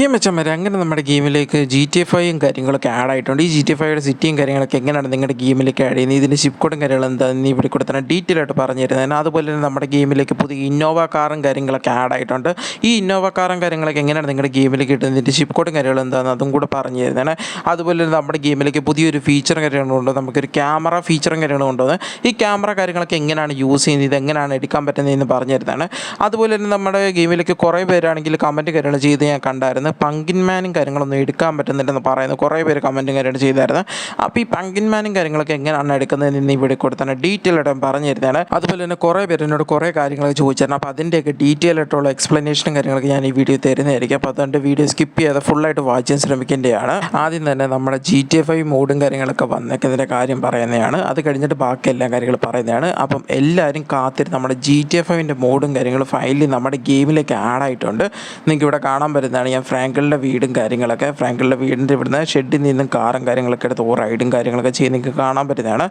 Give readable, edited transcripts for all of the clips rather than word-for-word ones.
Okay മച്ചന്മാരെ, അങ്ങനെ നമ്മുടെ ഗെയിമിലേക്ക് GTA 5 കാര്യങ്ങളൊക്കെ ആഡ് ആയിട്ടുണ്ട്. ഈ GTA 5 സിറ്റിയും കാര്യങ്ങളൊക്കെ എങ്ങനെയാണ് നിങ്ങളുടെ ഗെയിമിലേക്ക് ആഡ് ചെയ്യുന്നത്, ഇതിൻ്റെ ഷിപ്പ് കോഡും കാര്യങ്ങളും എന്താണെന്ന് ഇവിടെ കൂടെ തന്നെ ഡീറ്റെയിൽ ആയിട്ട് പറഞ്ഞു തരുന്നതിന്. അതുപോലെ തന്നെ നമ്മുടെ ഗെയിമിലേക്ക് പുതിയ ഇന്നോവ കാറും കാര്യങ്ങളൊക്കെ ആഡ് ആയിട്ടുണ്ട്. ഈ ഇന്നോവ കാറും കാര്യങ്ങളൊക്കെ എങ്ങനെയാണ് നിങ്ങളുടെ ഗെയിമിലേക്ക് കിട്ടുന്നതിൻ്റെ ഷിപ്പ് കോഡും കാര്യങ്ങളും എന്താണെന്ന് അതും കൂടെ പറഞ്ഞു തരുന്നതാണ്. അതുപോലെ തന്നെ നമ്മുടെ ഗെയിമിലേക്ക് പുതിയൊരു ഫീച്ചറും കാര്യങ്ങളും ഉണ്ട്. നമുക്കൊരു ക്യാമറ ഫീച്ചറും കാര്യങ്ങളും ഉണ്ടോ, ഈ ക്യാമറ കാര്യങ്ങളൊക്കെ എങ്ങനെയാണ് യൂസ് ചെയ്യുന്നത്, ഇതെങ്ങനെയാണ് എടുക്കാൻ പറ്റുന്നതെന്ന് പറഞ്ഞു തരുന്നതാണ്. അതുപോലെ തന്നെ നമ്മുടെ ഗെയിമിലേക്ക് കുറേ പേരാണെങ്കിൽ കമൻറ്റ് കാര്യങ്ങൾ ചെയ്ത് ഞാൻ കണ്ടായിരുന്നു. പങ്കിൻ മാനും കാര്യങ്ങളൊന്നും എടുക്കാൻ പറ്റുന്നില്ലെന്ന് പറയുന്നു. കുറേ പേര് കമൻറ്റും കാര്യങ്ങൾ ചെയ്തായിരുന്നു. അപ്പോൾ ഈ പങ്കിൻ മാനും കാര്യങ്ങളൊക്കെ എങ്ങനെയാണ് എടുക്കുന്നതെന്ന് ഇവിടെ കൊടുത്താണ് ഡീറ്റെയിൽ ആയിട്ട് പറഞ്ഞു തരുന്നതാണ്. അതുപോലെ തന്നെ കുറേ പേര് എന്നോട് കുറേ കാര്യങ്ങൾ ചോദിച്ചായിരുന്നു. അപ്പോൾ അതിൻ്റെയൊക്കെ ഡീറ്റെയിൽ ആയിട്ടുള്ള എക്സ്പ്ലനേഷനും കാര്യങ്ങളൊക്കെ ഞാൻ ഈ വീഡിയോ തരുന്നതായിരിക്കും. അപ്പോൾ അതുകൊണ്ട് വീഡിയോ സ്കിപ്പ് ചെയ്യാതെ ഫുള്ളായിട്ട് വാച്ച് ചെയ്യാൻ ശ്രമിക്കേണ്ടതാണ്. ആദ്യം തന്നെ നമ്മുടെ GTA 5 മോഡും കാര്യങ്ങളൊക്കെ വന്നേക്കുന്നതിൻ്റെ കാര്യം പറയുന്നതാണ്. അത് കഴിഞ്ഞിട്ട് ബാക്കി എല്ലാ കാര്യങ്ങളും പറയുന്നതാണ്. അപ്പം എല്ലാവരും കാത്തിരുന്ന് നമ്മുടെ GTA 5 മോഡും കാര്യങ്ങളും ഫയലിൽ നമ്മുടെ ഗെയിമിലേക്ക് ആഡ് ആയിട്ടുണ്ട്. നിങ്ങൾക്ക് ഇവിടെ കാണാൻ പറ്റുന്നതാണ്. ഞാൻ ഫ്രാങ്കിളിൻ്റെ വീടും കാര്യങ്ങളൊക്കെ, ഫ്രാങ്കിളിൻ്റെ വീടിൻ്റെ ഇവിടുന്ന് ഷെഡിൽ നിന്നും കാറും കാര്യങ്ങളൊക്കെ എടുത്ത് റൈഡും കാര്യങ്ങളൊക്കെ ചെയ്ത് നിങ്ങൾക്ക് കാണാൻ പറ്റുന്നതാണ്.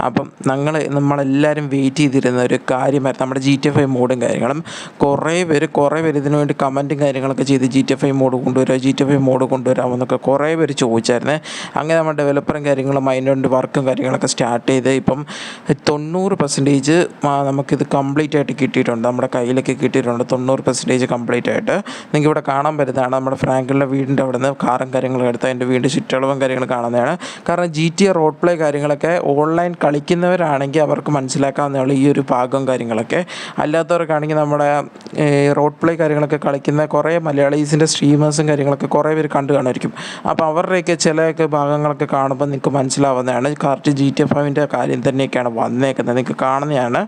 അപ്പം നമ്മളെല്ലാവരും വെയിറ്റ് ചെയ്തിരുന്ന ഒരു കാര്യമായിരുന്നു നമ്മുടെ GTA 5 മോഡും കാര്യങ്ങളും. കുറേ പേര് ഇതിനു വേണ്ടി കമൻറ്റും കാര്യങ്ങളൊക്കെ ചെയ്ത് GTA 5 മോഡ് കൊണ്ടുവരാം, GTA 5 മോഡ് കൊണ്ടുവരാമെന്നൊക്കെ കുറേ പേര് ചോദിച്ചായിരുന്നു. അങ്ങനെ നമ്മുടെ ഡെവലപ്പറും കാര്യങ്ങളും അതിൻ്റെ വേണ്ടി വർക്കും കാര്യങ്ങളൊക്കെ സ്റ്റാർട്ട് ചെയ്ത് ഇപ്പം 90% നമുക്കിത് കംപ്ലീറ്റ് ആയിട്ട് കിട്ടിയിട്ടുണ്ട്, നമ്മുടെ കയ്യിലേക്ക് കിട്ടിയിട്ടുണ്ട്. 90% കംപ്ലീറ്റ് ആയിട്ട് നിങ്ങൾക്ക് ഇവിടെ കാണാൻ പറ്റുന്നതാണ്. നമ്മുടെ ഫ്രാങ്കിളിൻ്റെ വീടിൻ്റെ അവിടെ നിന്ന് കാറും കാര്യങ്ങളും എടുത്ത് അതിൻ്റെ വീട് ചുറ്റളവും കാര്യങ്ങൾ കാണുന്നതാണ്. കാരണം GTA റോഡ് പ്ലേ കാര്യങ്ങളൊക്കെ ഓൺലൈൻ കളിക്കുന്നവരാണെങ്കിൽ അവർക്ക് മനസ്സിലാക്കാവുന്നതാണ് ഈ ഒരു ഭാഗം കാര്യങ്ങളൊക്കെ. അല്ലാത്തവർക്കാണെങ്കിൽ നമ്മുടെ റോഡ് പ്ലേ കാര്യങ്ങളൊക്കെ കളിക്കുന്ന കുറേ മലയാളീസിൻ്റെ സ്ട്രീമേഴ്സും കാര്യങ്ങളൊക്കെ കുറേ പേര് കണ്ടു കാണുമായിരിക്കും. അപ്പോൾ അവരുടെയൊക്കെ ചിലയൊക്കെ ഭാഗങ്ങളൊക്കെ കാണുമ്പോൾ നിങ്ങൾക്ക് മനസ്സിലാവുന്നതാണ്. കറക്റ്റ് GTA 5 കാര്യം തന്നെയൊക്കെയാണ് വന്നേക്കുന്നത്, നിങ്ങൾക്ക് കാണുന്നതാണ്.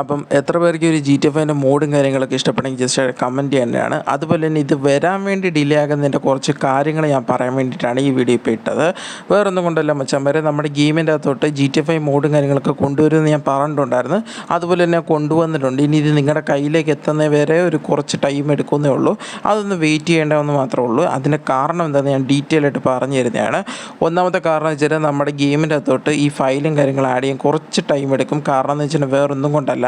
അപ്പം എത്ര പേർക്ക് ഒരു GTA 5 മോഡും കാര്യങ്ങളൊക്കെ ഇഷ്ടപ്പെടുമെങ്കിൽ ജസ്റ്റ് കമൻറ്റ് ചെയ്യാനാണ്. അതുപോലെ തന്നെ ഇത് വരാൻ വേണ്ടി ഡിലേ ആകുന്നതിൻ്റെ കുറച്ച് കാര്യങ്ങൾ ഞാൻ പറയാൻ വേണ്ടിയിട്ടാണ് ഈ വീഡിയോ ഇപ്പോൾ ഇട്ടത്. വേറൊന്നും കൊണ്ടല്ല മച്ചാന്മാരെ, നമ്മുടെ ഗെയിമിൻ്റെ അകത്തോട്ട് GTA 5 മോഡും കാര്യങ്ങളൊക്കെ കൊണ്ടുവരുമെന്ന് ഞാൻ പറഞ്ഞിട്ടുണ്ടായിരുന്നു. അതുപോലെ തന്നെ കൊണ്ടുവന്നിട്ടുണ്ട്. ഇനി ഇത് നിങ്ങളുടെ കയ്യിലേക്ക് എത്തുന്ന വരെ ഒരു കുറച്ച് ടൈം എടുക്കുന്നേ ഉള്ളൂ. അതൊന്ന് വെയിറ്റ് ചെയ്യേണ്ടതെന്ന് മാത്രമേ ഉള്ളൂ. അതിൻ്റെ കാരണം എന്താണെന്ന് ഞാൻ ഡീറ്റെയിൽ ആയിട്ട് പറഞ്ഞു തരുന്നതാണ്. ഒന്നാമത്തെ കാരണം വെച്ചാൽ നമ്മുടെ ഗെയിമിൻ്റെ അകത്തോട്ട് ഈ ഫയലും കാര്യങ്ങളും ആഡ് ചെയ്യാൻ കുറച്ച് ടൈം എടുക്കും. കാരണം എന്ന് വെച്ചാൽ വേറൊന്നും കൊണ്ടല്ല,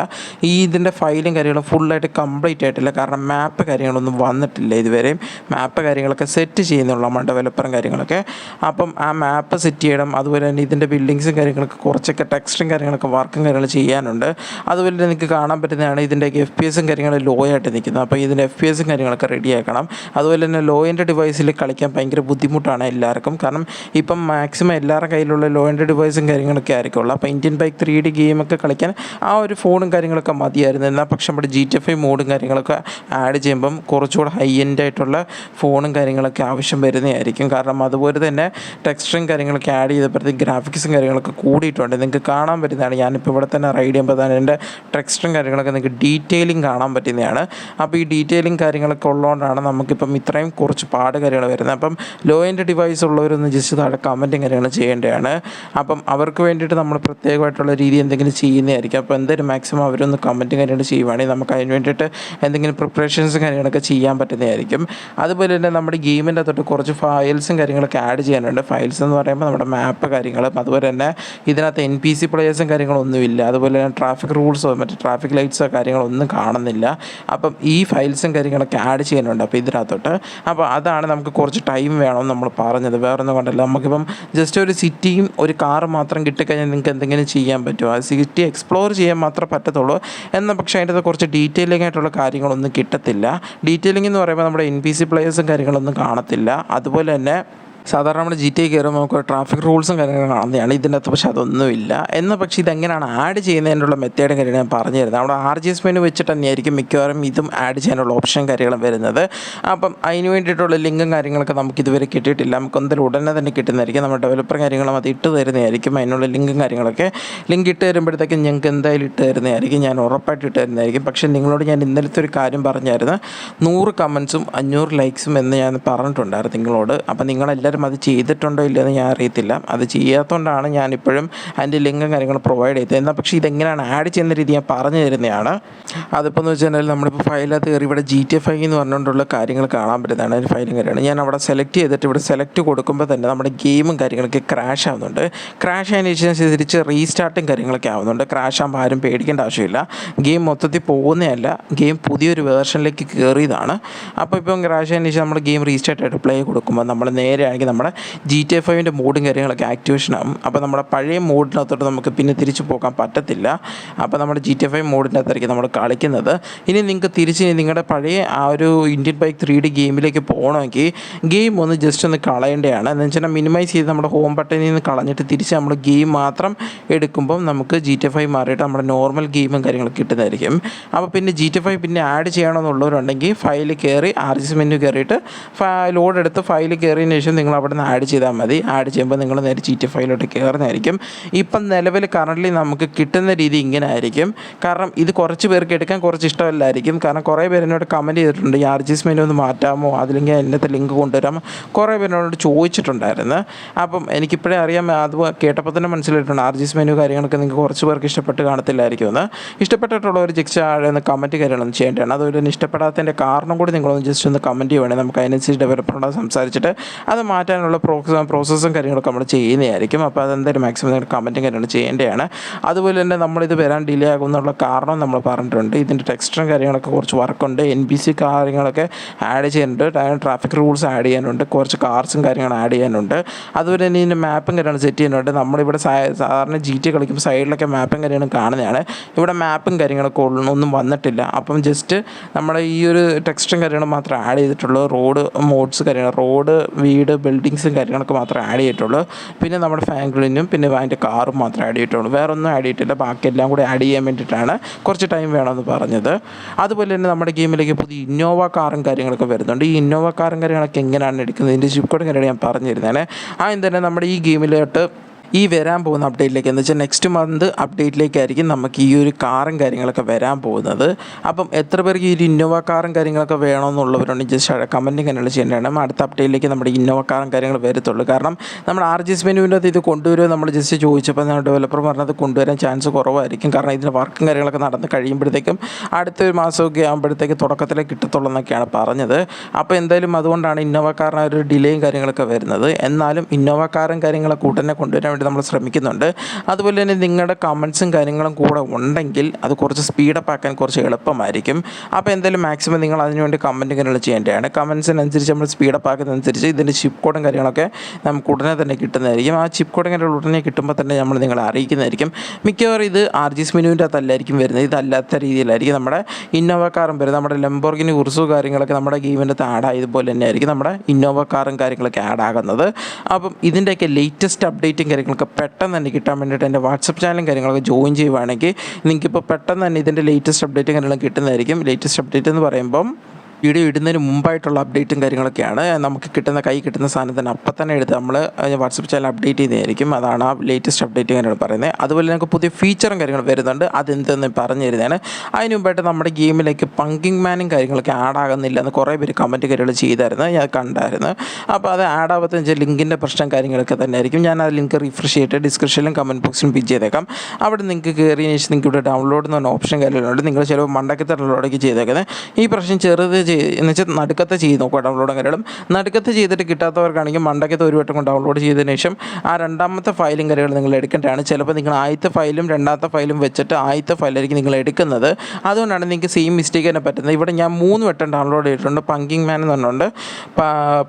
ഇതിൻ്റെ ഫയലും കാര്യങ്ങളും ഫുള്ളായിട്ട് കംപ്ലീറ്റ് ആയിട്ടില്ല. കാരണം മാപ്പ് കാര്യങ്ങളൊന്നും വന്നിട്ടില്ല ഇതുവരെയും. മാപ്പ് കാര്യങ്ങളൊക്കെ സെറ്റ് ചെയ്യുന്നുള്ള നമ്മുടെ ഡെവലപ്പറും കാര്യങ്ങളൊക്കെ. അപ്പം ആ മാപ്പ് സെറ്റ് ചെയ്യണം. അതുപോലെ തന്നെ ഇതിൻ്റെ ബിൽഡിങ്സും കാര്യങ്ങളൊക്കെ കുറച്ചൊക്കെ ടെക്സ്റ്റും കാര്യങ്ങളൊക്കെ വർക്കും കാര്യങ്ങൾ ചെയ്യാനുണ്ട്. അതുപോലെ തന്നെ നിങ്ങൾക്ക് കാണാൻ പറ്റുന്നതാണ് ഇതിൻ്റെ FPS കാര്യങ്ങൾ ലോ ആയിട്ട് നിൽക്കുന്നത്. അപ്പോൾ ഇതിൻ്റെ FPS കാര്യങ്ങളൊക്കെ റെഡിയാക്കണം. അതുപോലെ തന്നെ ലോ എൻഡ് ഡിവൈസിൽ കളിക്കാൻ ഭയങ്കര ബുദ്ധിമുട്ടാണ് എല്ലാവർക്കും. കാരണം ഇപ്പം മാക്സിമം എല്ലാവരുടെ കയ്യിലുള്ള ലോ എൻഡ് ഡിവൈസും കാര്യങ്ങളൊക്കെ ആയിരിക്കുള്ളൂ. അപ്പോൾ ഇന്ത്യൻ ബൈക്ക് 3D ഗെയിമൊക്കെ കളിക്കാൻ ആ ഒരു ഫോണും കാര്യങ്ങളൊക്കെ മതിയായിരുന്നു. എന്നാൽ പക്ഷേ നമ്മുടെ GTA 5 മോഡും കാര്യങ്ങളൊക്കെ ആഡ് ചെയ്യുമ്പം കുറച്ചുകൂടെ ഹൈ എൻഡ് ആയിട്ടുള്ള ഫോണും കാര്യങ്ങളൊക്കെ ആവശ്യം വരുന്നതായിരിക്കും. കാരണം അതുപോലെ തന്നെ ടെക്സ്ചറും കാര്യങ്ങളൊക്കെ ആഡ് ചെയ്തപ്പോഴത്തേക്ക് ഗ്രാഫിക്സും കാര്യങ്ങളൊക്കെ കൂടിയിട്ടുണ്ട്. നിങ്ങൾക്ക് കാണാൻ പറ്റുന്നതാണ്. ഞാനിപ്പോൾ ഇവിടെ തന്നെ റൈഡ് ചെയ്യുമ്പോൾ തന്നെ എൻ്റെ ടെക്സ്ചറും കാര്യങ്ങളൊക്കെ നിങ്ങൾക്ക് ഡീറ്റെയിലിംഗ് കാണാൻ പറ്റുന്നതാണ്. അപ്പോൾ ഈ ഡീറ്റെയിലിംഗ് കാര്യങ്ങളൊക്കെ ഉള്ളതുകൊണ്ടാണ് നമുക്കിപ്പം ഇത്രയും കുറച്ച് പാട് കാര്യങ്ങൾ വരുന്നത്. അപ്പം ലോ എൻഡ് ഡിവൈസ് ഉള്ളവരൊന്ന് ജസ്റ്റ് താഴെ കമൻറ്റും കാര്യങ്ങൾ ചെയ്യേണ്ടതാണ്. അപ്പം അവർക്ക് വേണ്ടിയിട്ട് നമ്മൾ പ്രത്യേകമായിട്ടുള്ള രീതി എന്തെങ്കിലും ചെയ്യുന്നതായിരിക്കും. അപ്പോൾ എന്തായാലും മാക്സിമം അവരൊന്ന് കമൻറ്റും കാര്യങ്ങൾ ചെയ്യുവാണെങ്കിൽ നമുക്ക് അതിന് വേണ്ടിയിട്ട് എന്തെങ്കിലും പ്രിപ്പറേഷൻസും കാര്യങ്ങളൊക്കെ ചെയ്യാൻ പറ്റുന്നതായിരിക്കും. അതുപോലെ തന്നെ നമ്മുടെ ഗെയിമിൻ്റെ അകത്തോട്ട് കുറച്ച് ഫയൽസും കാര്യങ്ങളൊക്കെ ആഡ് ചെയ്യാനുണ്ട്. ഫയൽസ് എന്ന് പറയുമ്പോൾ നമ്മുടെ മാപ്പ് കാര്യങ്ങളും അതുപോലെ തന്നെ ഇതിനകത്ത് NPC പ്ലേയേഴ്സും കാര്യങ്ങളൊന്നുമില്ല. അതുപോലെ തന്നെ ട്രാഫിക് റൂൾസോ മറ്റേ ട്രാഫിക് ലൈറ്റ്സോ കാര്യങ്ങളൊന്നും കാണുന്നില്ല. അപ്പം ഈ ഫയൽസും കാര്യങ്ങളൊക്കെ ആഡ് ചെയ്യാനുണ്ട് അപ്പോൾ ഇതിനകത്തോട്ട്. അപ്പോൾ അതാണ് നമുക്ക് കുറച്ച് ടൈം വേണമെന്ന് നമ്മൾ പറഞ്ഞത്, വേറൊന്നും കൊണ്ടല്ല. നമുക്കിപ്പം ജസ്റ്റ് ഒരു സിറ്റിയും ഒരു കാറ് മാത്രം കിട്ടിക്കഴിഞ്ഞാൽ നിങ്ങൾക്ക് എന്തെങ്കിലും ചെയ്യാൻ പറ്റുമോ? ആ സിറ്റി എക്സ്പ്ലോർ ചെയ്യാൻ മാത്രമേ പറ്റത്തുള്ളൂ. എന്നാൽ പക്ഷേ അതിൻ്റെ കുറച്ച് ഡീറ്റെയിലിംഗ് ആയിട്ടുള്ള കാര്യങ്ങളൊന്നും കിട്ടത്തില്ല. ഡീറ്റെയിലിംഗ് എന്ന് പറയുമ്പോൾ നമ്മുടെ NPC പ്ലേയേഴ്സും കാര്യങ്ങളൊന്നും കാണത്തില്ല. അതുപോലെ തന്നെ സാധാരണ നമ്മുടെ GTA കയറുമ്പോൾ നമുക്ക് ട്രാഫിക് റൂൾസും കാര്യങ്ങളും കാണുന്നതാണ്. ഇതിൻ്റെ അകത്ത് പക്ഷേ അതൊന്നുമില്ല. എന്നാൽ പക്ഷേ ഇതെങ്ങനെയാണ് ആഡ് ചെയ്യുന്നതിനുള്ള മെത്തേഡും കാര്യങ്ങൾ ഞാൻ പറഞ്ഞു തരുന്നത്. നമ്മുടെ RGS മെനു വെച്ചിട്ട് തന്നെയായിരിക്കും മിക്കവാറും ഇതും ആഡ് ചെയ്യാനുള്ള ഓപ്ഷൻ കാര്യങ്ങളും വരുന്നത്. അപ്പം അതിന് വേണ്ടിയിട്ടുള്ള ലിങ്കും കാര്യങ്ങളൊക്കെ നമുക്ക് ഇതുവരെ കിട്ടിയിട്ടില്ല. നമുക്ക് എന്തായാലും ഉടനെ തന്നെ കിട്ടുന്നതായിരിക്കും. നമ്മുടെ ഡെവലപ്പർ കാര്യങ്ങളും അത് ഇട്ട് തരുന്നതായിരിക്കും. അതിനുള്ള ലിങ്കും കാര്യങ്ങളൊക്കെ ലിങ്ക് ഇട്ട് തരുമ്പോഴത്തേക്കും ഞങ്ങൾക്ക് എന്തായാലും ഇട്ട് തരുന്നതായിരിക്കും. ഞാൻ ഉറപ്പായിട്ട് ഇട്ട് തരുന്നതായിരിക്കും. പക്ഷേ നിങ്ങളോട് ഞാൻ ഇന്നലത്തെ ഒരു കാര്യം പറഞ്ഞായിരുന്നു, 100 കമൻസും 500 ലൈക്സും എന്ന് ഞാൻ പറഞ്ഞിട്ടുണ്ടായിരുന്നു നിങ്ങളോട്. അപ്പം നിങ്ങളെല്ലാവരും എല്ലാവരും അത് ചെയ്തിട്ടുണ്ടോ ഇല്ലയെന്ന് ഞാൻ അറിയത്തില്ല. അത് ചെയ്യാത്തതുകൊണ്ടാണ് ഞാനിപ്പോഴും അതിൻ്റെ ലിങ്കും കാര്യങ്ങളും പ്രൊവൈഡ് ചെയ്തത്. എന്നാൽ പക്ഷേ ഇതെങ്ങനെയാണ് ആഡ് ചെയ്യുന്ന രീതി ഞാൻ പറഞ്ഞു തരുന്നതാണ്. അതിപ്പോൾ എന്ന് വെച്ചാൽ നമ്മളിപ്പോൾ ഫയലകത്ത് കയറി ഇവിടെ GTA 5 എന്ന് പറഞ്ഞുകൊണ്ടുള്ള കാര്യങ്ങൾ കാണാൻ പറ്റുന്നതാണ്. അതിന് ഫയലും കാര്യമാണ് ഞാൻ അവിടെ സെലക്ട് ചെയ്തിട്ട് ഇവിടെ സെലക്ട് കൊടുക്കുമ്പോൾ തന്നെ നമ്മുടെ ഗെയിമും കാര്യങ്ങളൊക്കെ ക്രാഷ് ആവുന്നുണ്ട്. ക്രാഷ് ആയതിനു ശേഷം തിരിച്ച് റീസ്റ്റാർട്ടും കാര്യങ്ങളൊക്കെ ആവുന്നുണ്ട്. ക്രാഷ് ആകുമ്പോൾ ആരും പേടിക്കേണ്ട ആവശ്യമില്ല. ഗെയിം മൊത്തത്തിൽ പോകുന്നതല്ല, ഗെയിം പുതിയൊരു വേർഷനിലേക്ക് കയറിയതാണ്. അപ്പോൾ ഇപ്പം ക്രാഷ് ആയതിനു ശേഷം നമ്മൾ ഗെയിം റീസ്റ്റാർട്ട് ആയിട്ട് പ്ലേ കൊടുക്കുമ്പോൾ നമ്മൾ നേരെ ആണെങ്കിൽ നമ്മുടെ GTA 5 മോഡും കാര്യങ്ങളൊക്കെ ആക്ടിവേഷൻ ആകും. അപ്പോൾ നമ്മുടെ പഴയ മോഡിനകത്തോട്ട് നമുക്ക് പിന്നെ തിരിച്ചു പോകാൻ പറ്റത്തില്ല. അപ്പോൾ നമ്മുടെ GTA 5 മോഡിൻ്റെ അകത്തായിരിക്കും നമ്മൾ കളിക്കുന്നത്. ഇനി നിങ്ങൾക്ക് തിരിച്ച് നിങ്ങളുടെ പഴയ ആ ഒരു ഇന്ത്യൻ ബൈക്ക് 3D ഗെയിമിലേക്ക് പോകണമെങ്കിൽ ഗെയിം ഒന്ന് ജസ്റ്റ് ഒന്ന് കളയേണ്ടതാണ്. എന്ന് വെച്ചാൽ മിനിമൈസ് ചെയ്ത് നമ്മുടെ ഹോം ബട്ടണിൽ നിന്ന് കളഞ്ഞിട്ട് തിരിച്ച് നമ്മൾ ഗെയിം മാത്രം എടുക്കുമ്പം നമുക്ക് GTA 5 മാറിയിട്ട് നമ്മുടെ നോർമൽ ഗെയിമും കാര്യങ്ങളൊക്കെ കിട്ടുന്നതായിരിക്കും. അപ്പോൾ പിന്നെ GTA 5 പിന്നെ ആഡ് ചെയ്യണമെന്നുള്ളവരുണ്ടെങ്കിൽ ഫയൽ കയറി RGS മെനു കയറിയിട്ട് ലോഡ് എടുത്ത് ഫയൽ കയറിയതിന് ശേഷം നിങ്ങൾ അവിടെ നിന്ന് ആഡ് ചെയ്താൽ മതി. ആഡ് ചെയ്യുമ്പോൾ നിങ്ങൾ നേരെ GTA 5 കയറുന്നതായിരിക്കും. ഇപ്പം നിലവിൽ കറൻ്റ്ലി നമുക്ക് കിട്ടുന്ന രീതി ഇങ്ങനെ ആയിരിക്കും. കാരണം ഇത് കുറച്ച് പേർക്ക് എടുക്കാൻ കുറച്ച് ഇഷ്ടമല്ലായിരിക്കും. കാരണം കുറേ പേര് എന്നോട് കമൻറ്റ് ചെയ്തിട്ടുണ്ട്, ഈ RGS മെനു ഒന്ന് മാറ്റാമോ, അതില്ലെങ്കിൽ എന്നത്തെ ലിങ്ക് കൊണ്ടുവരാമോ, കുറേ പേരോട് ചോദിച്ചിട്ടുണ്ടായിരുന്നു. അപ്പം എനിക്കിപ്പോഴേ അറിയാം, അത് കേട്ടപ്പോൾ തന്നെ മനസ്സിലായിട്ടുണ്ട് RGS മെനു കാര്യങ്ങളൊക്കെ നിങ്ങൾക്ക് കുറച്ച് പേർക്ക് ഇഷ്ടപ്പെട്ട് കാണത്തില്ലായിരിക്കുമെന്ന്. ഇഷ്ടപ്പെട്ടിട്ടുള്ളവർ ജസ്റ്റ് ഒന്ന് കമൻറ്റ് കാര്യങ്ങളൊന്നും ചെയ്യേണ്ടതാണ്. അതുപോലെ തന്നെ ഇഷ്ടപ്പെടാത്തതിൻ്റെ കാരണം കൂടി നിങ്ങളൊന്ന് ജസ്റ്റ് ഒന്ന് കമൻറ്റ് ചെയ്യുവാണെങ്കിൽ നമുക്ക് അതിനനുസരിച്ച് ഡെവലപ്പറോട് സംസാരിച്ചിട്ട് അത് മാറ്റാനുള്ള പ്രോസസ്സും കാര്യങ്ങളൊക്കെ നമ്മൾ ചെയ്യുന്നതായിരിക്കും. അപ്പോൾ അതെന്തായാലും മാക്സിമം നിങ്ങൾ കമൻറ്റും കാര്യങ്ങൾ ചെയ്യേണ്ടതാണ്. അതുപോലെ തന്നെ നമ്മളിത് വരാൻ ഡിലേ ആകുമെന്നുള്ള കാരണം നമ്മൾ പറഞ്ഞിട്ടുണ്ട്. ഇതിൻ്റെ ടെക്സ്റ്റും കാര്യങ്ങളൊക്കെ കുറച്ച് വർക്കുണ്ട്, NPC കാര്യങ്ങളൊക്കെ ആഡ് ചെയ്യാനുണ്ട്, ട്രാഫിക് റൂൾസ് ആഡ് ചെയ്യാനുണ്ട്, കുറച്ച് കാർസും കാര്യങ്ങൾ ആഡ് ചെയ്യാനുണ്ട്. അതുപോലെ തന്നെ ഇതിൻ്റെ മാപ്പും കാര്യങ്ങൾ സെറ്റ് ചെയ്യാനുണ്ട്. നമ്മളിവിടെ സാധാരണ GTA കളിക്കുമ്പോൾ സൈഡിലൊക്കെ മാപ്പും കാര്യങ്ങളും കാണുന്നതാണ്. ഇവിടെ മാപ്പും കാര്യങ്ങളൊക്കെ ഒന്നും വന്നിട്ടില്ല. അപ്പം ജസ്റ്റ് നമ്മുടെ ഈ ഒരു ടെക്സ്റ്റും കാര്യങ്ങളും മാത്രം ആഡ് ചെയ്തിട്ടുള്ളൂ. റോഡ് മോഡ്സ് കാര്യങ്ങൾ, റോഡ്, വീട്, ബിൽഡിങ്സും കാര്യങ്ങളൊക്കെ മാത്രമേ ആഡ് ചെയ്തിട്ടുള്ളൂ. പിന്നെ നമ്മുടെ ഫാങ്ക്ലിനും പിന്നെ അതിൻ്റെ കാറും മാത്രമേ ആഡ് ചെയ്തിട്ടുള്ളൂ. വേറെ ഒന്നും ആഡ് ചെയ്തിട്ടില്ല. ബാക്കി എല്ലാം കൂടി ആഡ് ചെയ്യാൻ വേണ്ടിയിട്ടാണ് കുറച്ച് ടൈം വേണമെന്ന് പറഞ്ഞത്. അതുപോലെ തന്നെ നമ്മുടെ ഗെയിമിലേക്ക് പുതിയ ഇന്നോവ കാറും കാര്യങ്ങളൊക്കെ വരുന്നുണ്ട്. ഈ ഇന്നോവ കാറും കാര്യങ്ങളൊക്കെ എങ്ങനെയാണ് എടുക്കുന്നത്, ഇതിൻ്റെ ഷിപ്പ് കോഡും കാര്യങ്ങൾ ഞാൻ പറഞ്ഞു തരുന്നതാണ്. ആദ്യം തന്നെ നമ്മുടെ ഈ ഗെയിമിലോട്ട് ഈ വരാൻ പോകുന്ന അപ്ഡേറ്റിലേക്ക് എന്ന് വെച്ചാൽ നെക്സ്റ്റ് മന്ത് അപ്ഡേറ്റിലേക്കായിരിക്കും നമുക്ക് ഈ ഒരു കാറും കാര്യങ്ങളൊക്കെ വരാൻ പോകുന്നത്. അപ്പം എത്ര പേർക്ക് ഈ ഒരു ഇന്നോവ കാറും കാര്യങ്ങളൊക്കെ വേണമെന്നുള്ളവരുണ്ടെങ്കിൽ ജസ്റ്റ് കമൻറ്റും കാര്യങ്ങൾ ചെയ്യേണ്ടതാണ്. അടുത്ത അപ്ഡേറ്റിലേക്ക് നമ്മുടെ ഇന്നോവ കാറും കാര്യങ്ങൾ വരത്തുള്ളൂ. കാരണം നമ്മൾ RGS മെനുവിൻ്റെ അത് ഇത് കൊണ്ടുവരുമോ നമ്മൾ ജസ്റ്റ് ചോദിച്ചപ്പോൾ ഡെവലപ്പർ പറഞ്ഞത് കൊണ്ടുവരാൻ ചാൻസ് കുറവായിരിക്കും. കാരണം ഇതിൻ്റെ വർക്കും കാര്യങ്ങളൊക്കെ നടന്ന് കഴിയുമ്പോഴത്തേക്കും അടുത്തൊരു മാസമൊക്കെ ആകുമ്പോഴത്തേക്ക് തുടക്കത്തിലേ കിട്ടത്തുള്ളൂ എന്നൊക്കെയാണ് പറഞ്ഞത്. അപ്പോൾ എന്തായാലും അതുകൊണ്ടാണ് ഇന്നോവ കാറിന് ഒരു ഡിലേയും കാര്യങ്ങളൊക്കെ വരുന്നത്. എന്നാലും ഇന്നോവ കാറും കാര്യങ്ങളൊക്കെ ഉടനെ കൊണ്ടുവരാൻ നമ്മൾ ശ്രമിക്കുന്നുണ്ട്. അതുപോലെ തന്നെ നിങ്ങളുടെ കമൻസും കാര്യങ്ങളും കൂടെ ഉണ്ടെങ്കിൽ അത് കുറച്ച് സ്പീഡപ്പ് ആക്കാൻ കുറച്ച് എളുപ്പമായിരിക്കും. അപ്പോൾ എന്തായാലും മാക്സിമം നിങ്ങൾ അതിനുവേണ്ടി കമൻറ്റും കാര്യങ്ങൾ ചെയ്യേണ്ടതാണ്. കമൻസിനനുസരിച്ച് നമ്മൾ സ്പീഡപ്പ് ആക്കുന്നതനുസരിച്ച് ഇതിൻ്റെ ചിപ്പ് കോഡും കാര്യങ്ങളൊക്കെ നമുക്ക് ഉടനെ തന്നെ കിട്ടുന്നതായിരിക്കും. ആ ചിപ്പ് കോഡും കാര്യങ്ങൾ ഉടനെ കിട്ടുമ്പോൾ തന്നെ നമ്മൾ നിങ്ങളെ അറിയിക്കുന്നതായിരിക്കും. മിക്കവാറും ഇത് RGS മെനുവിൻ്റെ അകത്തല്ലായിരിക്കും വരുന്നത്, ഇതല്ലാത്ത രീതിയിലായിരിക്കും നമ്മുടെ ഇന്നോവ കാറും വരുന്നത്. നമ്മുടെ ലംബോർഗിനി ഉർസു കാര്യങ്ങളൊക്കെ നമ്മുടെ ഗെയിമിൻ്റെ അകത്ത് ആഡ് ആയതുപോലെ തന്നെ ആയിരിക്കും നമ്മുടെ ഇന്നോവ കാറും കാര്യങ്ങളൊക്കെ ആഡ് ആകുന്നത്. അപ്പം ഇതിൻ്റെയൊക്കെ ലേറ്റസ്റ്റ് അപ്ഡേറ്റും കാര്യങ്ങളൊക്കെ പെട്ടെന്ന് തന്നെ കിട്ടാൻ വേണ്ടിയിട്ട് എൻ്റെ വാട്സപ്പ് ചാനലും കാര്യങ്ങളൊക്കെ ജോയിൻ ചെയ്യുവാണെങ്കിൽ നിങ്ങൾക്കിപ്പോൾ പെട്ടെന്ന് തന്നെ ഇതിൻ്റെ ലേറ്റസ്റ്റ് അപ്ഡേറ്റും കാര്യങ്ങളും കിട്ടുന്നതായിരിക്കും. ലേറ്റസ്റ്റ് അപ്ഡേറ്റ് എന്ന് പറയുമ്പം വീഡിയോ ഇടുന്നതിന് മുമ്പായിട്ടുള്ള അപ്ഡേറ്റും കാര്യങ്ങളൊക്കെയാണ്. നമുക്ക് കൈ കിട്ടുന്ന സാധനം തന്നെ അപ്പം തന്നെ എടുത്ത് നമ്മൾ വാട്സപ്പ് ചാനൽ അപ്ഡേറ്റ് ചെയ്യുന്നതായിരിക്കും. അതാണ് ആ ലേറ്റസ്റ്റ് അപ്ഡേറ്റ് കാര്യങ്ങൾ പറയുന്നത്. അതുപോലെ നമുക്ക് പുതിയ ഫീച്ചറും കാര്യങ്ങളും വരുന്നുണ്ട്, അതെന്തെന്ന് പറഞ്ഞു തരുന്നതാണ്. അതിന് മുമ്പായിട്ട് നമ്മുടെ ഗെയിമിലേക്ക് പങ്കിങ് മാനും കാര്യങ്ങളൊക്കെ ആഡ് ആകുന്നില്ല എന്ന് കുറേ പേര് കമൻറ്റ് കാര്യങ്ങൾ ചെയ്തായിരുന്നു, ഞാൻ കണ്ടായിരുന്നു. അപ്പോൾ അത് ആഡ് ആവാത്തതെന്ന് വെച്ചാൽ ലിങ്കിൻ്റെ പ്രശ്നം കാര്യങ്ങളൊക്കെ തന്നെ ആയിരിക്കും. ഞാൻ ആ ലിങ്ക് റിഫ്രഷ് ചെയ്തിട്ട് ഡിസ്ക്രിപ്ഷനിലും കമൻറ്റ് ബോക്സിലും പിൻ ചെയ്തേക്കാം. അവിടെ നിങ്ങൾക്ക് കയറിയതിന് ശേഷം നിങ്ങൾക്ക് ഇവിടെ ഡൗൺലോഡ് എന്ന് പറഞ്ഞ ഓപ്ഷൻ കാര്യങ്ങളുണ്ട്. നിങ്ങൾ ചിലപ്പോൾ മണ്ടക്കത്തെ ഡൗൺലോഡൊക്കെ ചെയ്തേക്കുന്നത്. ഈ പ്രശ്നം ചെറുത് എന്ന് വെച്ചാൽ നടുക്കത്തെ ചെയ്ത് നോക്കുക. ഡൗൺലോഡ് കാര്യങ്ങളും നടുക്കത്ത് ചെയ്തിട്ട് കിട്ടാത്തവർക്കാണെങ്കിൽ മണ്ടക്കത്തെ ഒരു വട്ടം ഡൗൺലോഡ് ചെയ്തതിന് ശേഷം ആ രണ്ടാമത്തെ ഫയലും കാര്യങ്ങൾ നിങ്ങൾ എടുക്കേണ്ടതാണ്. ചിലപ്പോൾ നിങ്ങൾ ആദ്യത്തെ ഫയലും രണ്ടാമത്തെ ഫയലും വെച്ചിട്ട് ആദ്യത്തെ ഫയലായിരിക്കും നിങ്ങൾ എടുക്കുന്നത്. അതുകൊണ്ടാണ് നിങ്ങൾക്ക് സെയിം മിസ്റ്റേക്ക് തന്നെ പറ്റുന്നത്. ഇവിടെ ഞാൻ 3 വട്ടം ഡൗൺലോഡ് ചെയ്തിട്ടുണ്ട്. പങ്കിങ് മാൻ എന്ന് പറഞ്ഞുകൊണ്ട്,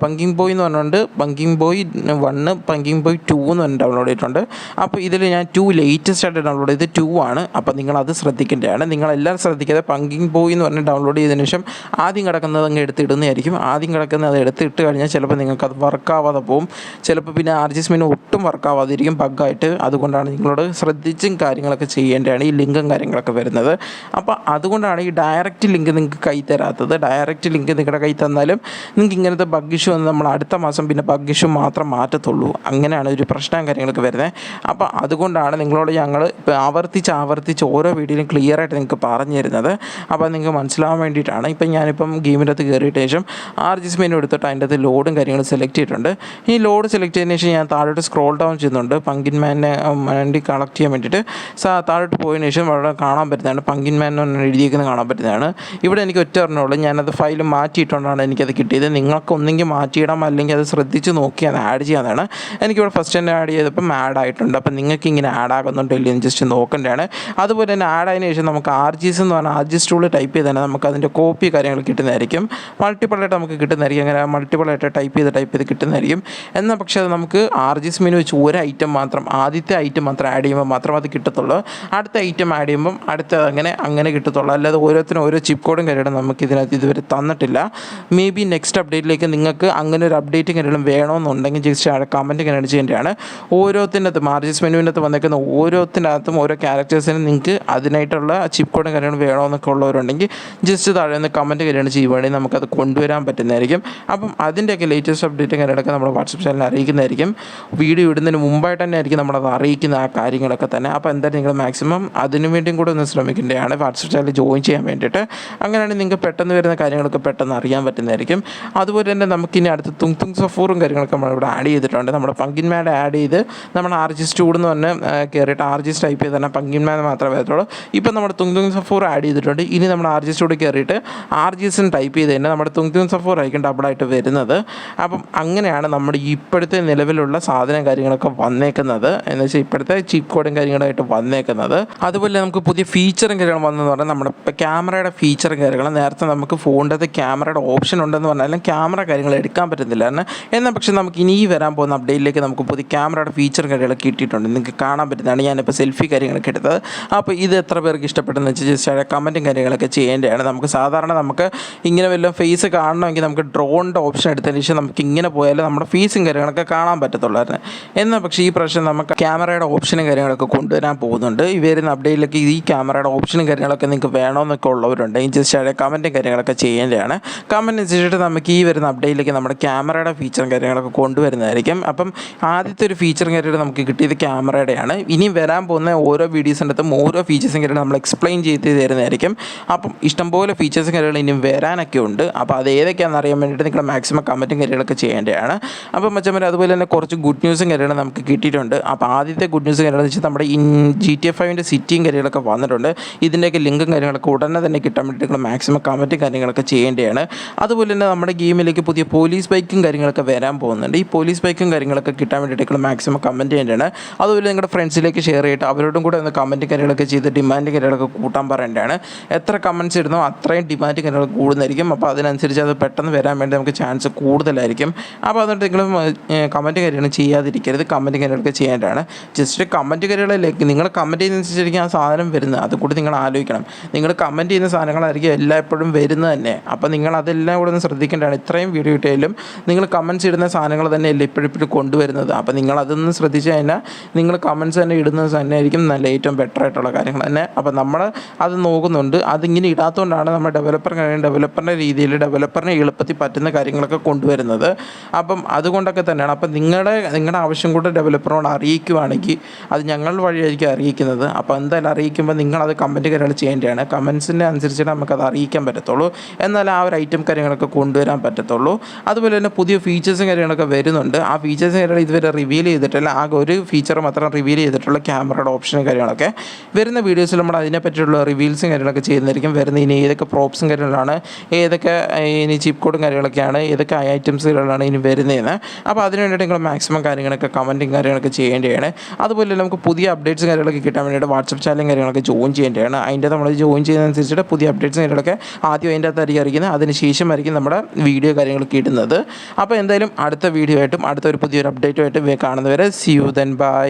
പങ്കിങ് ബോയ് എന്ന് പറഞ്ഞുകൊണ്ട്, പങ്കിങ് ബോയ് 1, പങ്കിങ് ബോയ് 2 എന്ന് പറഞ്ഞ് ഡൗൺലോഡ് ചെയ്തിട്ടുണ്ട്. അപ്പോൾ ഇതിൽ ഞാൻ 2 ലേറ്റസ്റ്റ് ആയിട്ട് ഡൗൺലോഡ് ചെയ്ത് 2 ആണ്. അപ്പോൾ നിങ്ങളത് ശ്രദ്ധിക്കേണ്ടതാണ്. നിങ്ങളെല്ലാവരും ശ്രദ്ധിക്കാതെ പങ്കിങ് ബോയ് എന്ന് പറഞ്ഞ് ഡൗൺലോഡ് ചെയ്തതിന് ശേഷം ആദ്യം കിടക്കുന്നത് അങ്ങ് എടുത്തിടുന്നതായിരിക്കും. ആദ്യം കിടക്കുന്നത് അത് എടുത്തിട്ട് കഴിഞ്ഞാൽ ചിലപ്പോൾ നിങ്ങൾക്കത് വർക്കാവാതെ പോകും. ചിലപ്പോൾ പിന്നെ RGS മെനു ഒട്ടും വർക്കാവാതിരിക്കും, ബഗ്ഗായിട്ട്. അതുകൊണ്ടാണ് നിങ്ങളോട് ശ്രദ്ധിച്ചും കാര്യങ്ങളൊക്കെ ചെയ്യേണ്ടതാണ് ഈ ലിങ്കും കാര്യങ്ങളൊക്കെ വരുന്നത്. അപ്പോൾ അതുകൊണ്ടാണ് ഈ ഡയറക്റ്റ് ലിങ്ക് നിങ്ങൾക്ക് കൈ തരാത്തത്. ഡയറക്റ്റ് ലിങ്ക് നിങ്ങളുടെ കൈ തന്നാലും നിങ്ങൾക്ക് ഇങ്ങനത്തെ ബഗ് ഇഷ്യൂ വന്ന് നമ്മൾ അടുത്ത മാസം പിന്നെ ബഗ് ഇഷ്യൂ മാത്രം മാറ്റത്തുള്ളൂ. അങ്ങനെയാണ് ഒരു പ്രശ്നം കാര്യങ്ങളൊക്കെ വരുന്നത്. അപ്പോൾ അതുകൊണ്ടാണ് നിങ്ങളോട് ഞങ്ങൾ ആവർത്തിച്ച് ഓരോ വീഡിയോയിലും ക്ലിയർ ആയിട്ട് നിങ്ങൾക്ക് പറഞ്ഞു തരുന്നത്. അപ്പോൾ നിങ്ങൾക്ക് മനസ്സിലാവാൻ വേണ്ടിയിട്ടാണ്. ഇപ്പം ഞാനിപ്പം ഗെയിമിൻ്റെ അകത്ത് കയറിയിട്ട് ശേഷം RGS മെനു എടുത്തിട്ട് അതിൻ്റെ അകത്ത് ലോഡും കാര്യങ്ങളും സെലക്ട് ചെയ്തിട്ടുണ്ട്. ഈ ലോഡ് സെലക്ട് ചെയ്തതിന് ശേഷം ഞാൻ താഴോട്ട് സ്ക്രോൾ ഡൗൺ ചെയ്യുന്നുണ്ട് പങ്കിൻ മാനിനെ വേണ്ടി കളക്ട് ചെയ്യാൻ വേണ്ടിയിട്ട്. താഴോട്ട് പോയതിന് ശേഷം അവിടെ കാണാൻ പറ്റുന്നതാണ് പങ്കിൻ മാൻ എന്ന് എഴുതിയിരിക്കുന്നത് കാണാൻ പറ്റുന്നതാണ്. ഇവിടെ എനിക്ക് ഒറ്റ ഒരെണ്ണമുള്ളൂ, ഞാനത് ഫയൽ മാറ്റിയിട്ടുകൊണ്ടാണ് എനിക്കത് കിട്ടിയത്. നിങ്ങൾക്ക് ഒന്നെങ്കിൽ മാറ്റിയിടാം അല്ലെങ്കിൽ അത് ശ്രദ്ധിച്ച് നോക്കി അത് ആഡ് ചെയ്യാനാണ്. എനിക്കിവിടെ ഫസ്റ്റ് തന്നെ ആഡ് ചെയ്തപ്പം ആഡ് ആയിട്ടുണ്ട്. അപ്പം നിങ്ങൾക്ക് ഇങ്ങനെ ആഡ് ആകുന്നുണ്ടോ ഇല്ലെന്ന് ജസ്റ്റ് നോക്കേണ്ടതാണ്. അതുപോലെ തന്നെ ആഡ് ആയതിനു ശേഷം നമുക്ക് RGS എന്ന് പറഞ്ഞാൽ RGS ടൂൾ ടൈപ്പ് ചെയ്താൽ നമുക്ക് അതിൻ്റെ കോപ്പി കാര്യങ്ങൾ കിട്ടുന്നതായിരിക്കും. മൾട്ടിപ്പിളായിട്ട് നമുക്ക് കിട്ടുന്നതായിരിക്കും. അങ്ങനെ മൾട്ടിപ്പിളായിട്ട് ടൈപ്പ് ചെയ്ത് കിട്ടുന്നതായിരിക്കും. എന്നാൽ പക്ഷേ അത് നമുക്ക് RGS മെനു വെച്ച് ഒരു ഐറ്റം മാത്രം, ആദ്യത്തെ ഐറ്റം മാത്രം ആഡ് ചെയ്യുമ്പോൾ മാത്രം അത് കിട്ടത്തുള്ളൂ. അടുത്ത ഐറ്റം ആഡ് ചെയ്യുമ്പം അടുത്തത് അങ്ങനെ കിട്ടത്തുള്ളൂ. അല്ലാതെ ഓരോരുത്തരും ഓരോ ചിപ്പ് കോഡും കാര്യങ്ങളും നമുക്ക് ഇതിനകത്ത് ഇതുവരെ തന്നിട്ടില്ല. മേ ബി നെക്സ്റ്റ് അപ്ഡേറ്റിലേക്ക് നിങ്ങൾക്ക് അങ്ങനെ ഒരു അപ്ഡേറ്റും കാര്യങ്ങളും വേണമെന്നുണ്ടെങ്കിൽ ജസ്റ്റ് കമൻറ്റ് കാര്യങ്ങൾ ചെയ്യേണ്ടതാണ്. ഓരോത്തിൻ്റെ അകത്തും RGS മെനുവിൻ്റെ അകത്ത് വന്നേക്കുന്ന ഓരോത്തിൻ്റെ അകത്തും ഓരോ ക്യാരക്ടേഴ്സിനും നിങ്ങൾക്ക് അതിനായിട്ടുള്ള ചിപ്പ് കോഡും കാര്യങ്ങളും വേണമെന്നൊക്കെ ഉള്ളവരുണ്ടെങ്കിൽ ജസ്റ്റ് താഴെ നിന്ന് കമൻറ്റ് കാര്യങ്ങൾ ചെയ്യുവാണെങ്കിൽ നമുക്കത് കൊണ്ടുവരാൻ പറ്റുന്നതായിരിക്കും. അപ്പം അതിൻ്റെയൊക്കെ ലേറ്റസ്റ്റ് അപ്ഡേറ്റും കാര്യങ്ങളൊക്കെ നമ്മുടെ വാട്സപ്പ് ചാനലിൽ അറിയിക്കുന്നതായിരിക്കും. വീഡിയോ ഇടുന്നതിന് മുമ്പായിട്ട് തന്നെ ആയിരിക്കും നമ്മളത് അറിയിക്കുന്ന ആ കാര്യങ്ങളൊക്കെ തന്നെ. അപ്പോൾ എന്തായാലും നിങ്ങൾ മാക്സിമം അതിനു വേണ്ടിയും കൂടെ ഒന്ന് ശ്രമിക്കേണ്ടതാണ് വാട്സപ്പ് ചാനൽ ജോയിൻ ചെയ്യാൻ വേണ്ടിയിട്ട്. അങ്ങനെയാണെങ്കിൽ നിങ്ങൾക്ക് പെട്ടെന്ന് വരുന്ന കാര്യങ്ങളൊക്കെ പെട്ടെന്ന് അറിയാൻ പറ്റുന്നതായിരിക്കും. അതുപോലെ തന്നെ നമുക്കിനി അടുത്ത് തുങ് സഫൂറും കാര്യങ്ങളൊക്കെ നമ്മളിവിടെ ആഡ് ചെയ്തിട്ടുണ്ട്. നമ്മുടെ പങ്കിൻ മാൻ ആഡ് ചെയ്ത് നമ്മൾ RGS ടൂൾ എന്ന് പറഞ്ഞ് കയറിയിട്ട് RGS ടൈപ്പ് ചെയ്ത് തന്നെ പങ്കിൻ മാൻ മാത്രമേ വരത്തുള്ളൂ. ഇപ്പം നമ്മുടെ തുങ് സഫൂർ ആഡ് ചെയ്തിട്ടുണ്ട്. ഇനി നമ്മൾ RGS ടൂൾ കയറിയിട്ട് RGS ടൈപ്പ് ചെയ്ത് തന്നെ നമ്മുടെ തുങ് സഫൂർ ആയിരിക്കും ഡബിളായിട്ട് വരുന്നത്. അപ്പം അങ്ങനെയാണ് നമ്മുടെ ഇപ്പോഴത്തെ നിലവിലുള്ള സാധനം കാര്യങ്ങളൊക്കെ വന്നേക്കുന്നത്. എന്ന് വെച്ചാൽ ഇപ്പോഴത്തെ ചിപ്പ് കോഡും കാര്യങ്ങളായിട്ട് വന്നേക്കുന്നത്. അതുപോലെ നമുക്ക് പുതിയ ഫീച്ചറും കാര്യങ്ങളും വന്നെന്ന് പറഞ്ഞാൽ നമ്മുടെ ഇപ്പോൾ ക്യാമറയുടെ ഫീച്ചറും കാര്യങ്ങളും നേരത്തെ നമുക്ക് ഫോണിൻ്റെ അകത്ത് ക്യാമറയുടെ ഓപ്ഷൻ ഉണ്ടെന്ന് പറഞ്ഞാലും ക്യാമറ കാര്യങ്ങൾ എടുക്കാൻ പറ്റുന്നില്ലായിരുന്നു. എന്നാൽ പക്ഷേ നമുക്ക് ഇനി വരാൻ പോകുന്ന അപ്ഡേറ്റിലേക്ക് നമുക്ക് പുതിയ ക്യാമറയുടെ ഫീച്ചർ കാര്യങ്ങളൊക്കെ കിട്ടിയിട്ടുണ്ട്. നിങ്ങൾക്ക് കാണാൻ പറ്റുന്നതാണ്. ഞാനിപ്പോൾ സെൽഫി കാര്യങ്ങളൊക്കെ എടുത്തത്. അപ്പോൾ ഇത് എത്ര പേർക്ക് ഇഷ്ടപ്പെട്ടെന്ന് വെച്ചാൽ ജസ്റ്റ് കമൻറ്റും കാര്യങ്ങളൊക്കെ ചെയ്യേണ്ടതാണ്. നമുക്ക് സാധാരണ നമുക്ക് ഇങ്ങനെ വല്ലതും ഫേസ് കാണണമെങ്കിൽ നമുക്ക് ഡ്രോണിൻ്റെ ഓപ്ഷൻ എടുത്തതിന് ശേഷം നമുക്ക് ഇങ്ങനെ പോയാലും നമ്മുടെ ഫേസും കാര്യങ്ങളൊക്കെ കാണാൻ പറ്റത്തുള്ളായിരുന്നു. എന്നാൽ പക്ഷേ ഈ പ്രാവശ്യം നമുക്ക് ക്യാമറയുടെ ഓപ്ഷനും കാര്യങ്ങളൊക്കെ കൊണ്ടുവരാൻ പോകുന്നുണ്ട്. ഈ വരുന്ന അപ്ഡേറ്റിലേക്ക് ഈ ക്യാമറയുടെ ഓപ്ഷനും കാര്യങ്ങളൊക്കെ നിങ്ങൾക്ക് വേണമെന്നൊക്കെ ഉള്ളവരുണ്ട് ജസ്റ്റ് കമൻറ്റും കാര്യങ്ങളൊക്കെ ചെയ്യേണ്ടതാണ്. കമൻറ്റ് അനുസരിച്ചിട്ട് നമുക്ക് ഈ വരുന്ന അപ്ഡേറ്റിലേക്ക് നമ്മുടെ ക്യാമറയുടെ ഫീച്ചറും കാര്യങ്ങളൊക്കെ കൊണ്ടുവരുന്നതായിരിക്കും. അപ്പം ആദ്യത്തെ ഒരു ഫീച്ചറും കാര്യങ്ങൾ നമുക്ക് കിട്ടിയത് ക്യാമറയുടെയാണ്. ഇനി വരാൻ പോകുന്ന ഓരോ വീഡിയോസിൻ്റെ അടുത്തും ഓരോ ഫീച്ചേഴ്സും കാര്യങ്ങൾ നമ്മൾ എക്സ്പ്ലെയിൻ ചെയ്ത് തരുന്നതായിരിക്കും. അപ്പം ഇഷ്ടംപോലെ ഫീച്ചേഴ്സും കാര്യങ്ങൾ ഇനിയും വരാനൊക്കെ ഉണ്ട്. അപ്പോൾ അത് ഏതൊക്കെയാണെന്ന് അറിയാൻ വേണ്ടിയിട്ട് നിങ്ങൾ മാക്സിമം കമൻറ്റും കാര്യങ്ങളൊക്കെ ചെയ്യേണ്ടതാണ്. അപ്പം മച്ചന്മാർ അതുപോലെ തന്നെ കുറച്ച് ഗുഡ് ന്യൂസും കാര്യങ്ങളും നമുക്ക് കിട്ടിയിട്ടുണ്ട്. അപ്പോൾ ആദ്യത്തെ ഗുഡ് ന്യൂസ് കാര്യങ്ങളെന്ന് വെച്ചാൽ നമ്മുടെ GTA 5 സിറ്റിയും കാര്യങ്ങളൊക്കെ വന്നിട്ടുണ്ട്. ഇതിൻ്റെയൊക്കെ ലിങ്കും കാര്യങ്ങളൊക്കെ ഉടനെ തന്നെ കിട്ടാൻ വേണ്ടിയിട്ട് നിങ്ങൾ മാക്സിമം കമൻറ്റും കാര്യങ്ങളൊക്കെ ചെയ്യേണ്ടതാണ്. അതുപോലെ തന്നെ നമ്മുടെ ഗെയിമിലേക്ക് പുതിയ പോലീസ് ബൈക്കും കാര്യങ്ങളൊക്കെ വരാൻ പോകുന്നുണ്ട്. ഈ പോലീസ് ബൈക്കും കാര്യങ്ങളൊക്കെ കിട്ടാൻ വേണ്ടിയിട്ട് നിങ്ങൾ മാക്സിമം കമൻറ്റ് ചെയ്യേണ്ടതാണ്. അതുപോലെ നിങ്ങളുടെ ഫ്രണ്ട്സിലേക്ക് ഷെയർ ചെയ്തിട്ട് അവരോടും കൂടെ ഒന്ന് കമൻറ്റ് കാര്യങ്ങളൊക്കെ ചെയ്ത് ഡിമാൻഡ് കാര്യങ്ങളൊക്കെ കൂട്ടാൻ പറയേണ്ടതാണ്. എത്ര കമൻറ്റ്സ് ഇടുന്നോ അത്രയും ഡിമാൻഡ് കാര്യങ്ങൾ കൂടുന്നതായിരിക്കും. അപ്പോൾ അതിനനുസരിച്ച് അത് പെട്ടെന്ന് വരാൻ വേണ്ടി നമുക്ക് ചാൻസ് കൂടുതലായിരിക്കും. അപ്പോൾ അതുകൊണ്ട് നിങ്ങൾ കമൻറ്റ് കാര്യങ്ങൾ ചെയ്യാതിരിക്കരുത്. കമൻറ്റ് കാര്യങ്ങളൊക്കെ ചെയ്യേണ്ടതാണ്. ജസ്റ്റ് കമൻറ്റ് കാര്യങ്ങളിലേക്ക് നിങ്ങൾ കമൻറ്റ് ചെയ്യുന്നതനുസരിച്ചായിരിക്കും ആ സാധനം വരുന്നത്. അതുകൂടി നിങ്ങൾ ആലോചിക്കണം. നിങ്ങൾ കമൻറ്റ് ചെയ്യുന്ന സാധനങ്ങളായിരിക്കും എല്ലായ്പ്പോഴും വരുന്നത് തന്നെ. അപ്പോൾ നിങ്ങൾ അതെല്ലാം കൂടെ ഒന്ന് ശ്രദ്ധിക്കേണ്ടതാണ്. ഇത്രയും വീഡിയോ ഇട്ടാലും നിങ്ങൾ കമൻറ്റ്സ് ഇടുന്ന സാധനങ്ങൾ തന്നെയല്ലേ ഇപ്പോഴും കൊണ്ടുവരുന്നത്. അപ്പോൾ നിങ്ങൾ അതൊന്ന് ശ്രദ്ധിച്ച് കഴിഞ്ഞാൽ നിങ്ങൾ കമൻറ്റ്സ് തന്നെ ഇടുന്നത് തന്നെ ആയിരിക്കും നല്ല ഏറ്റവും ബെറ്റർ ആയിട്ടുള്ള കാര്യങ്ങൾ തന്നെ. അപ്പോൾ നമ്മൾ അത് നോക്കുന്നുണ്ട്. അതിങ്ങനെ ഇടാത്തതുകൊണ്ടാണ് നമ്മൾ ഡെവലപ്പറിൻ്റെ രീതിയിൽ ഡെവലപ്പറിനെ എളുപ്പത്തിൽ പറ്റുന്ന കാര്യങ്ങളൊക്കെ കൊണ്ടുവരുന്നത്. അപ്പം അതുകൊണ്ടൊക്കെ തന്നെയാണ്. അപ്പം നിങ്ങളുടെ ആവശ്യം കൂടെ ഡെവലപ്പറിനോട് അറിയിക്കുവാണെങ്കിൽ അത് ഞങ്ങൾ വഴിയായിരിക്കും അറിയിക്കുന്നത്. അപ്പോൾ എന്തായാലും അറിയിക്കുമ്പോൾ നിങ്ങളത് കമൻറ്റ് കാര്യങ്ങൾ ചെയ്യേണ്ടതാണ്. കമൻസിൻ്റെ അനുസരിച്ചിട്ട് നമുക്കത് അറിയിക്കാൻ പറ്റത്തുള്ളൂ. എന്നാൽ ആ ഒരു ഐറ്റം കാര്യങ്ങളൊക്കെ കൊണ്ടുവരാൻ പറ്റത്തുള്ളൂ. അതുപോലെ തന്നെ പുതിയ ഫീച്ചേഴ്സും കാര്യങ്ങളൊക്കെ വരുന്നുണ്ട്. ആ ഫീച്ചേഴ്സും കാര്യങ്ങൾ ഇതുവരെ റിവീൽ ചെയ്തിട്ടില്ല. ആകെ ഒരു ഫീച്ചർ മാത്രം റിവീൽ ചെയ്തിട്ടുള്ള ക്യാമറയുടെ ഓപ്ഷനും കാര്യങ്ങളൊക്കെ വരുന്ന വീഡിയോസിൽ നമ്മൾ അതിനെപ്പറ്റിയുള്ള റിവീൽസും കാര്യങ്ങളൊക്കെ ചെയ്യുന്നതായിരിക്കും. വരുന്ന ഇനി ഏതൊക്കെ പ്രോപ്സും കാര്യങ്ങളാണ്, ഏതൊക്കെ ഇനി ചിപ്പ് കോഡും കാര്യങ്ങളൊക്കെയാണ്, ഏതൊക്കെ ഐറ്റംസുകളാണ് ഇനി വരുന്നതെന്ന്. അപ്പോൾ അതിന് വേണ്ടിയിട്ട് നിങ്ങൾ മാക്സിമം കാര്യങ്ങളൊക്കെ കമൻറ്റും കാര്യങ്ങളൊക്കെ ചെയ്യേണ്ടതാണ്. അതുപോലെ നമുക്ക് പുതിയ അപ്ഡേറ്റ്സും കാര്യങ്ങളൊക്കെ കിട്ടാൻ വേണ്ടിയിട്ട് വാട്സപ്പ് ചാനലും കാര്യങ്ങളൊക്കെ ജോയിൻ ചെയ്യേണ്ടതാണ്. അതിൻ്റെ നമ്മൾ ജോയിൻ ചെയ്യുന്നതനുസരിച്ചിട്ട് പുതിയ അപ്ഡേറ്റ്സും കാര്യങ്ങളൊക്കെ ആദ്യം അതിൻ്റെ അകത്തായിരിക്കും അറിയിക്കുന്നത്. അതിന് ശേഷമായിരിക്കും നമ്മുടെ വീഡിയോ കാര്യങ്ങളൊക്കെ ഇടുന്നത്. അപ്പോൾ എന്തായാലും അടുത്ത വീഡിയോ ആയിട്ടും അടുത്തൊരു പുതിയൊരു അപ്ഡേറ്റുമായിട്ട് കാണുന്നവരെ സീ യു ദെൻ ബൈ.